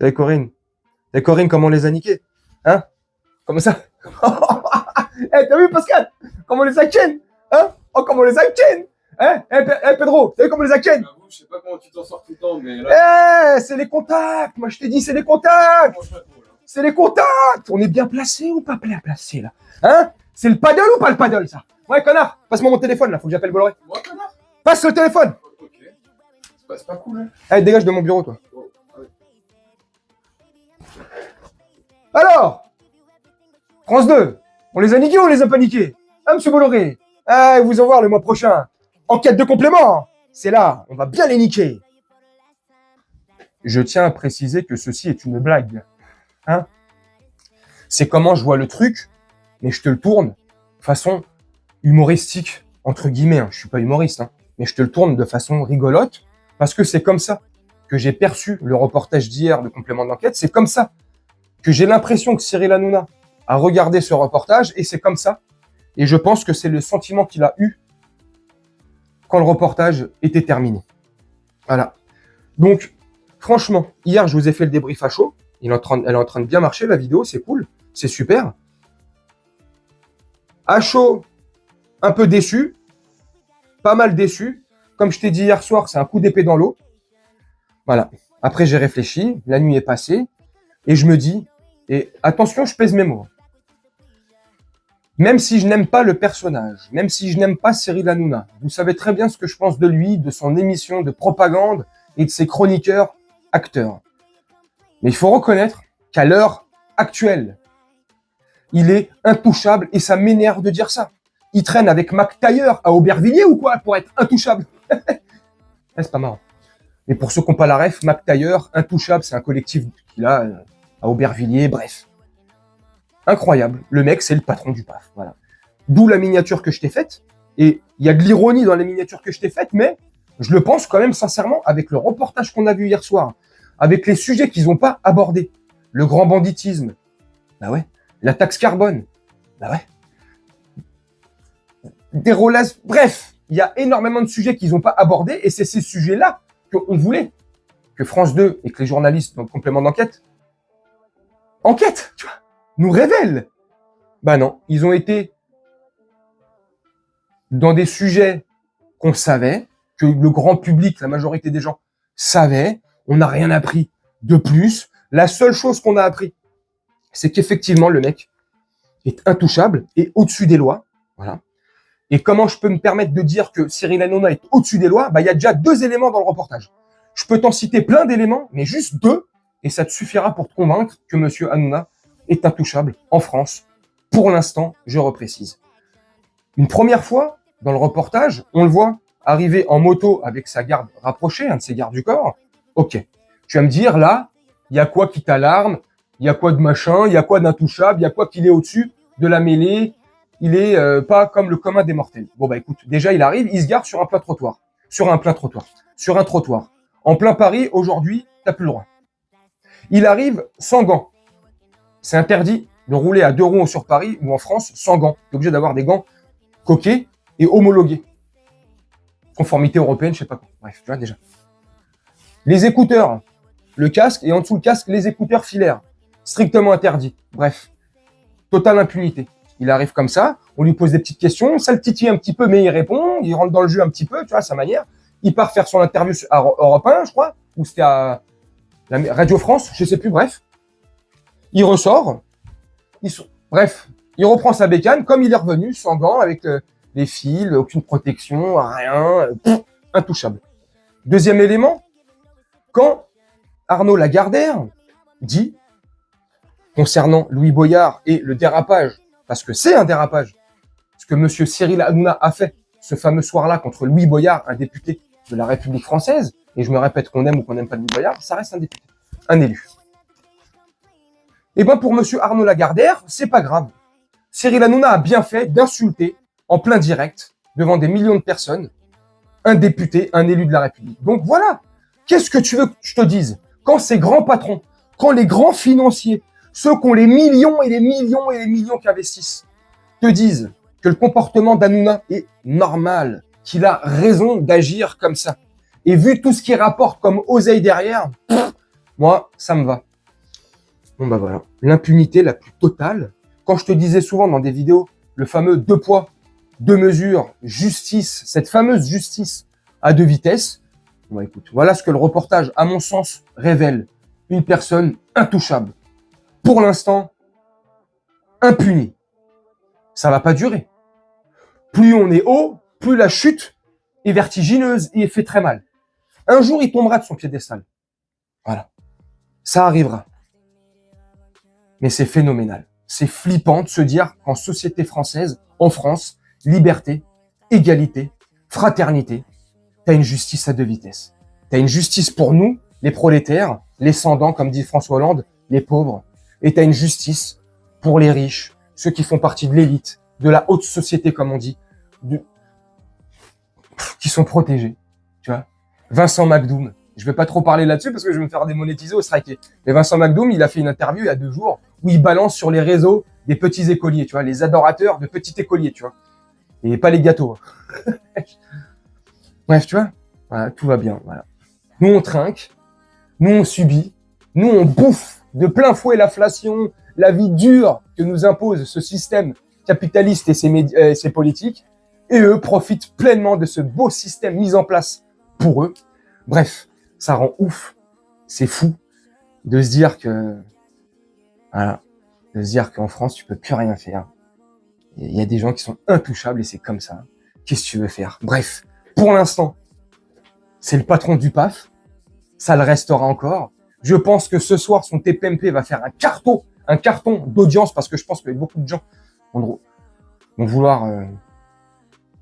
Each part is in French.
T'as Corinne. T'as Corinne, comment on les a niqués? Hein? Comment ça? Eh, t'as vu, Pascal? Comment on les a ken? Hein? Oh, comment on les a ken? Hein? Pedro, t'as vu comment on les a ken? Je sais pas comment tu t'en sors tout le temps, mais là... Eh, c'est les contacts. Moi, je t'ai dit, c'est les contacts. C'est les contacts. On est bien placé ou pas bien placé, là? Hein? C'est le paddle ou pas le paddle, ça? Ouais, connard. Passe-moi mon téléphone, là. Faut que j'appelle Bolloré. Moi, connard? Passe le téléphone. Ok. C'est pas cool, hein? Allez, dégage de mon bureau, toi. Oh, ouais. Alors, France 2, on les a niqués ou on les a pas niqués? Ah, monsieur Bolloré, ah, vous en voir le mois prochain. Enquête de complément, c'est là, on va bien les niquer. Je tiens à préciser que ceci est une blague. Hein? C'est comment je vois le truc, mais je te le tourne de façon humoristique, entre guillemets. Hein. Je suis pas humoriste, hein, mais je te le tourne de façon rigolote, parce que c'est comme ça que j'ai perçu le reportage d'hier de complément d'enquête. C'est comme ça que j'ai l'impression que Cyril Hanouna a regardé ce reportage, et c'est comme ça. Et je pense que c'est le sentiment qu'il a eu quand le reportage était terminé. Voilà. Donc, franchement, hier, je vous ai fait le débrief à chaud. Elle est en train de bien marcher, la vidéo, c'est cool, c'est super. À chaud, un peu déçu, pas mal déçu. Comme je t'ai dit hier soir, c'est un coup d'épée dans l'eau. Voilà. Après, j'ai réfléchi, la nuit est passée, et je me dis, et attention, je pèse mes mots. Même si je n'aime pas le personnage, même si je n'aime pas Cyril Hanouna, vous savez très bien ce que je pense de lui, de son émission de propagande et de ses chroniqueurs acteurs. Mais il faut reconnaître qu'à l'heure actuelle, il est intouchable et ça m'énerve de dire ça. Il traîne avec Mac Taylor à Aubervilliers ou quoi pour être intouchable? C'est pas marrant. Et pour ceux qui n'ont pas la ref, Mac Taylor, intouchable, c'est un collectif qu'il a à Aubervilliers, bref. Incroyable. Le mec, c'est le patron du PAF. Voilà. D'où la miniature que je t'ai faite. Et il y a de l'ironie dans la miniature que je t'ai faite, mais je le pense quand même sincèrement avec le reportage qu'on a vu hier soir, avec les sujets qu'ils n'ont pas abordés. Le grand banditisme. Bah ouais. La taxe carbone. Bah ouais. Des relais. Bref, il y a énormément de sujets qu'ils n'ont pas abordés et c'est ces sujets-là qu'on voulait que France 2 et que les journalistes dans le complément d'enquête enquêtent, tu vois, nous révèlent. Bah non, ils ont été dans des sujets qu'on savait, que le grand public, la majorité des gens savaient. On n'a rien appris de plus. La seule chose qu'on a appris, c'est qu'effectivement, le mec est intouchable et au-dessus des lois. Voilà. Et comment je peux me permettre de dire que Cyril Hanouna est au-dessus des lois? Bah, il y a déjà 2 éléments dans le reportage. Je peux t'en citer plein d'éléments, mais juste 2, et ça te suffira pour te convaincre que monsieur Hanouna est intouchable en France. Pour l'instant, je reprécise. Une première fois, dans le reportage, on le voit arriver en moto avec sa garde rapprochée, un de ses gardes du corps. Ok. Tu vas me dire, là, il y a quoi qui t'alarme? Il y a quoi de machin? Il y a quoi d'intouchable? Il y a quoi qu'il est au-dessus de la mêlée? Il est pas comme le commun des mortels. Bon, bah écoute, déjà, il arrive, il se gare sur un plat trottoir. Sur un trottoir. En plein Paris, aujourd'hui, t'as plus le droit. Il arrive sans gants. C'est interdit de rouler à 2 roues sur Paris ou en France sans gants. T'es obligé d'avoir des gants coqués et homologués. Conformité européenne, je sais pas quoi. Bref, tu vois déjà. Les écouteurs, le casque et en dessous le casque, les écouteurs filaires. Strictement interdit. Bref, totale impunité. Il arrive comme ça, on lui pose des petites questions, ça le titille un petit peu, mais il répond, il rentre dans le jeu un petit peu, tu vois, à sa manière. Il part faire son interview à Europe 1, je crois, ou c'était à la Radio France, je sais plus, bref. Il ressort, bref, il reprend sa bécane, comme il est revenu, sans gants, avec les fils, aucune protection, rien, intouchable. Deuxième élément, quand Arnaud Lagardère dit, concernant Louis Boyard et le dérapage, parce que c'est un dérapage, ce que monsieur Cyril Hanouna a fait ce fameux soir-là contre Louis Boyard, un député de la République française, et je me répète qu'on aime ou qu'on n'aime pas Louis Boyard, ça reste un député, un élu. Et ben pour monsieur Arnaud Lagardère, c'est pas grave. Cyril Hanouna a bien fait d'insulter en plein direct, devant des millions de personnes, un député, un élu de la République. Donc voilà, qu'est-ce que tu veux que je te dise? Quand ces grands patrons, quand les grands financiers, ceux qui ont les millions et les millions et les millions qui investissent, te disent que le comportement d'Hanouna est normal, qu'il a raison d'agir comme ça. Et vu tout ce qu'il rapporte comme oseille derrière, moi, ça me va. Bon bah voilà, l'impunité la plus totale. Quand je te disais souvent dans des vidéos, le fameux 2 poids, 2 mesures, justice, cette fameuse justice à 2 vitesses, bon bah écoute, voilà ce que le reportage, à mon sens, révèle. Une personne intouchable. Pour l'instant, impunie. Ça va pas durer. Plus on est haut, plus la chute est vertigineuse et fait très mal. Un jour, il tombera de son piédestal. Voilà. Ça arrivera. Mais c'est phénoménal. C'est flippant de se dire qu'en société française, en France, liberté, égalité, fraternité, t'as une justice à 2 vitesses. T'as une justice pour nous, les prolétaires, les sans-dents, comme dit François Hollande, les pauvres. Et t'as une justice pour les riches, ceux qui font partie de l'élite, de la haute société, comme on dit, qui sont protégés. Tu vois, Vincent McDoom. Je vais pas trop parler là-dessus parce que je vais me faire démonétiser au striker. Mais Vincent McDoom, il a fait une interview il y a 2 jours où il balance sur les réseaux des petits écoliers, tu vois, les adorateurs de petits écoliers, tu vois. Et pas les gâteaux. Bref, tu vois, voilà, tout va bien, voilà. Nous, on trinque, nous, on subit, nous, on bouffe de plein fouet l'inflation, la vie dure que nous impose ce système capitaliste et ses politiques, et eux profitent pleinement de ce beau système mis en place pour eux. Bref, ça rend ouf, c'est fou de se dire que, voilà, de se dire qu'en France, tu peux plus rien faire. Il y a des gens qui sont intouchables et c'est comme ça. Qu'est-ce que tu veux faire? Bref, pour l'instant, c'est le patron du PAF. Ça le restera encore. Je pense que ce soir, son TPMP va faire un carton d'audience parce que je pense que beaucoup de gens vont vouloir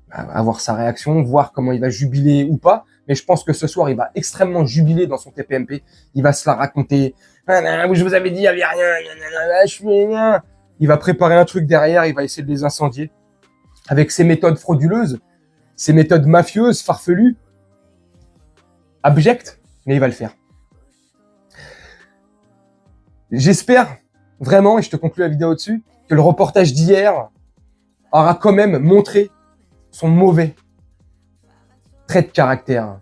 avoir sa réaction, voir comment il va jubiler ou pas. Mais je pense que ce soir, il va extrêmement jubiler dans son TPMP. Il va se la raconter. Je vous avais dit, il n'y avait rien. Je suis rien. Il va préparer un truc derrière. Il va essayer de les incendier avec ses méthodes frauduleuses, ses méthodes mafieuses, farfelues, abjectes. Mais il va le faire. J'espère vraiment, et je te conclue la vidéo dessus, que le reportage d'hier aura quand même montré son mauvais trait de caractère,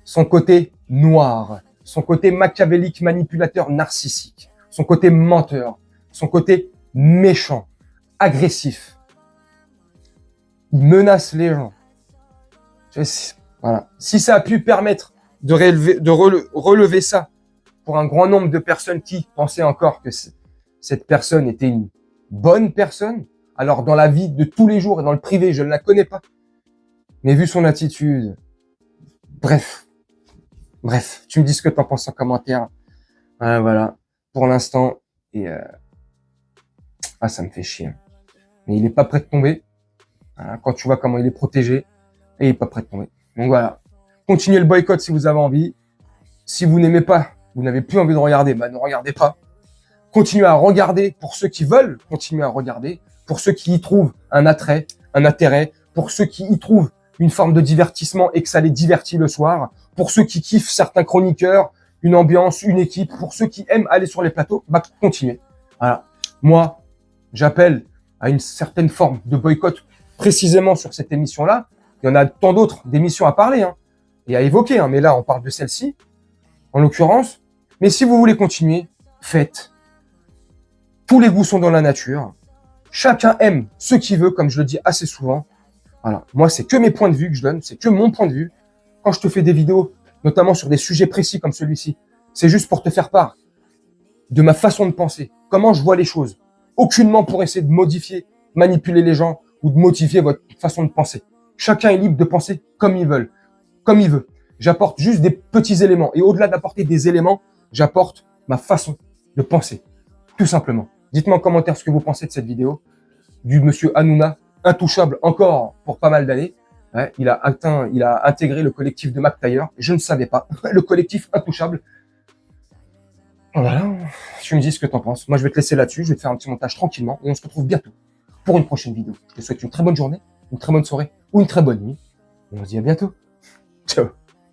son côté noir, son côté machiavélique, manipulateur, narcissique, son côté menteur, son côté méchant, agressif. Il menace les gens. Voilà. Si ça a pu permettre de relever ça pour un grand nombre de personnes qui pensaient encore que cette personne était une bonne personne, alors dans la vie de tous les jours et dans le privé, je ne la connais pas. Mais vu son attitude, bref, tu me dis ce que t'en penses en commentaire. Voilà, pour l'instant, et ça me fait chier. Mais il est pas prêt de tomber. Quand tu vois comment il est protégé, et il est pas prêt de tomber. Donc voilà, continuez le boycott si vous avez envie. Si vous n'aimez pas, vous n'avez plus envie de regarder, ne regardez pas. Continuez à regarder pour ceux qui veulent continuer à regarder, pour ceux qui y trouvent un attrait, un intérêt, pour ceux qui y trouvent une forme de divertissement et que ça les divertit le soir, pour ceux qui kiffent certains chroniqueurs, une ambiance, une équipe, pour ceux qui aiment aller sur les plateaux, continuez. Voilà. Moi, j'appelle à une certaine forme de boycott précisément sur cette émission-là. Il y en a tant d'autres d'émissions à parler et à évoquer, mais là, on parle de celle-ci, en l'occurrence. Mais si vous voulez continuer, faites. Tous les goûts sont dans la nature. Chacun aime ce qu'il veut, comme je le dis assez souvent. Voilà. Moi, c'est que mes points de vue que je donne. C'est que mon point de vue. Quand je te fais des vidéos, notamment sur des sujets précis comme celui-ci, c'est juste pour te faire part de ma façon de penser. Comment je vois les choses. Aucunement pour essayer de modifier, manipuler les gens ou de modifier votre façon de penser. Chacun est libre de penser comme il veut. Comme il veut. J'apporte juste des petits éléments. Et au-delà d'apporter des éléments, j'apporte ma façon de penser. Tout simplement. Dites-moi en commentaire ce que vous pensez de cette vidéo. Du monsieur Hanouna, intouchable encore pour pas mal d'années. Ouais, il a intégré le collectif de McTayer. Je ne savais pas. Le collectif intouchable. Voilà. Tu me dis ce que t'en penses. Moi, je vais te laisser là-dessus. Je vais te faire un petit montage tranquillement. Et on se retrouve bientôt pour une prochaine vidéo. Je te souhaite une très bonne journée, une très bonne soirée ou une très bonne nuit. Et on se dit à bientôt. Ciao.